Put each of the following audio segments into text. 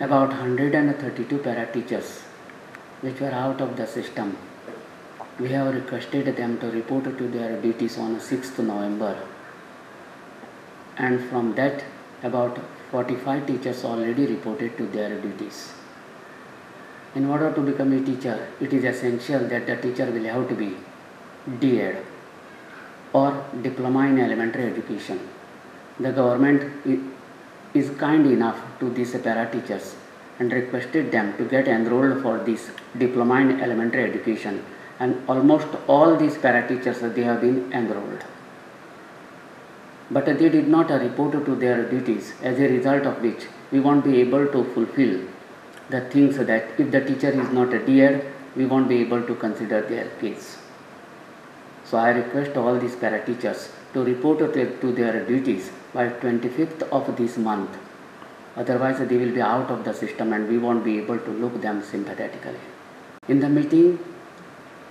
about 132 para teachers which were out of the system. We have requested them to report to their duties on 6th November, and from that about 45 teachers already reported to their duties. In order to become a teacher, it is essential that the teacher will have to be D.Ed or Diploma in Elementary Education. The government is kind enough to these para teachers and requested them to get enrolled for this Diploma in Elementary Education, and almost all these para teachers they have been enrolled. But they did not report to their duties, as a result of which we won't be able to fulfill the things that if the teacher is not a D.Ed, we won't be able to consider their case. So I request all these para teachers to report to their duties by 25th of this month. Otherwise they will be out of the system and we won't be able to look them sympathetically. In the meeting,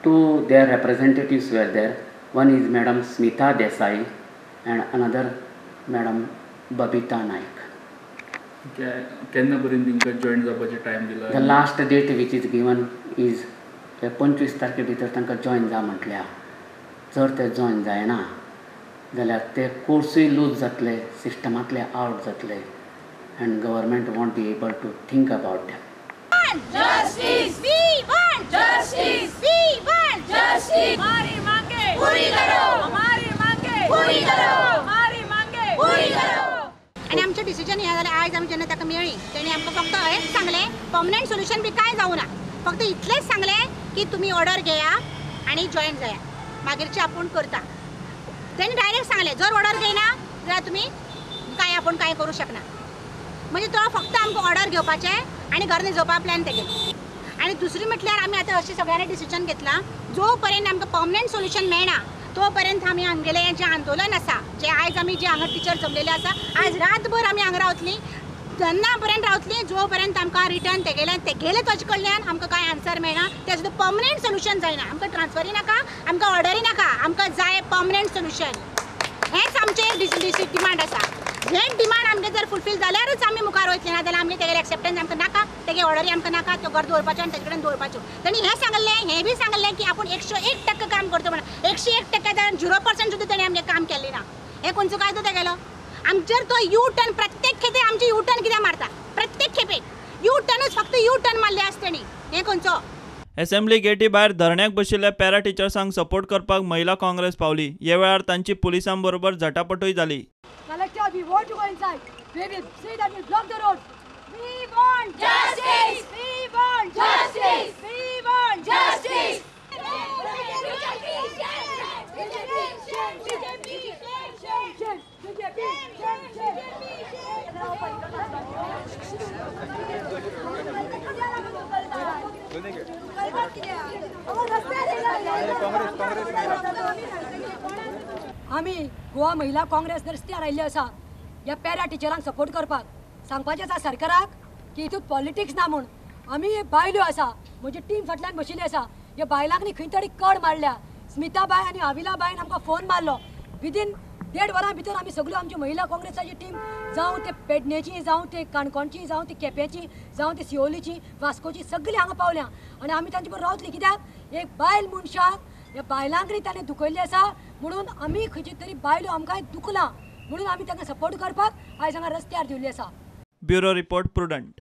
two their representatives were there. One is Madam Smita Desai and another Madam Babita Naik. join time दिला? The last date which is given is 25 तारखे भितर तांकां join जा म्हटल्या. जर ते join जायना जाल्यार ते कोर्सूय लूज जातले, सिस्टमांतले आउट जातले, and government won't be able to think about them. Justice! We want justice! We want justice! हमारी मांगे पूरी करो! हमारी मांगे पूरी करो! हमारी मांगे पूरी करो! आणि आमचे डिसिजन हे जाल्यार आज आमी जेन्ना ताका मेळ्ळी तेणी आमकां फक्त हेच सांगले, परमनंट सोल्युशन बी काय जावना, फक्त इतलेच सांगले की तुम्ही ऑर्डर घेया आणि जॉइन जाया, मागीरचे आपूण करता. तेणी डायरेक्ट सांगले जर ऑर्डर घेयना जाल्यार तुम्ही काय आपूण काय करू शकना. म्हणजे तो फक्त आमकां ऑर्डर घेवपाचे आणि घर न्हिजोवपा प्लॅन तेगे. आणि दुसरी म्हटल्यार आमी आतां अशें सगळ्यांनी डिसिजन घेतला, जो पर्यंत आमकां परमनंट सोल्युशन मेळना तो पर्यंत आमी हांगेलें जें आंदोलन आसा, जे आयज आमी जे हांगा टिचर जमलेले आसा, आज रातभर आमी हांगा रावतलीं, तेन्ना पर्यंत रावतलीं जो पर्यंत आमकां रिटर्न तेगेले ताजे कडल्यान आमकां कांय आन्सर मेळना, तें सुद्दां परमनंट सोल्युशन जायना. आमकां ट्रान्सफरी नाका, आमकां ऑर्डरी नाका, आमकां जाय परमनंट सोल्युशन. हेच आमचें डिमांड आसा. हे डिमांड आमगे जर फुलफील जाल्यारूच आमी मुखार वयतले, ना जाल्यार आमगे तेगेले एक्सेप्टन्स आमकां नाका, तेगे ऑर्डरी आमकां नाका, तो घर दवरपाचो आनी तेजे कडेन दवरपाचो. तांणी हें सांगलें, हें बी सांगलें की आपूण 101% काम करता म्हणून. 101% 0% सुद्दां ताणें आमगे काम केल्लें ना. हें खंयचो कायदो तेगेलो? आमचेर तो यू टर्न प्रत्येक खेपे आमचे यू टर्न कित्याक मारता? प्रत्येक खेपे यू टर्नूच फक्त यू टर्न मारले आसा तेणी. हें खंयचो? असेंब्ली गेटी भायर धरण्याक बशिल्ल्या पॅरा टिचर्सांक सपोर्ट करपाक महिला काँग्रेस पावली. ह्या वेळार तांची पुलिसां बरोबर झटापटूय जाली. Collector, we want to go inside. We will say that we block the road. We want Justice! We want Justice! We want Justice! आम्ही गोवा महिला काँग्रेस रस्त्यार आयिल्ले आसा ह्या पॅरा टिचरांक सपोर्ट करपाक. सांगपाचें आसा सरकाराक की हितूंत पॉलिटिक्स ना म्हूण. आमी बायल्यो आसा, म्हजी टीम फाटल्यान बशिल्ली आसा, ह्या बायलांक न्ही खंय तरी कड मारल्या. स्मिता बाय आनी अविला बायन आमकां फोन मारलो. विदीन 1.5 वरां भितर आमी सगळ्यो आमची महिला काँग्रेसाची टीम, जावं ते पेडणेची, जावं ते काणकोणची, जावं ती केप्याची, जावं ती सिओलीची, वास्कोची, सगळीं हांगा पावल्या. आनी आमी तांचे बरोबर रावतलीं. कित्याक एक बायल मनशाक ह्या बायलांक न्ही ताणें दुखयल्लें आसा म्हणून आमी खंयची तरी बायल्यो आमकां दुखला म्हणून आमी तांकां सपोर्ट करपाक आयज हांगा रस्त्यार देवल्ली आसा. Bureau report prudent.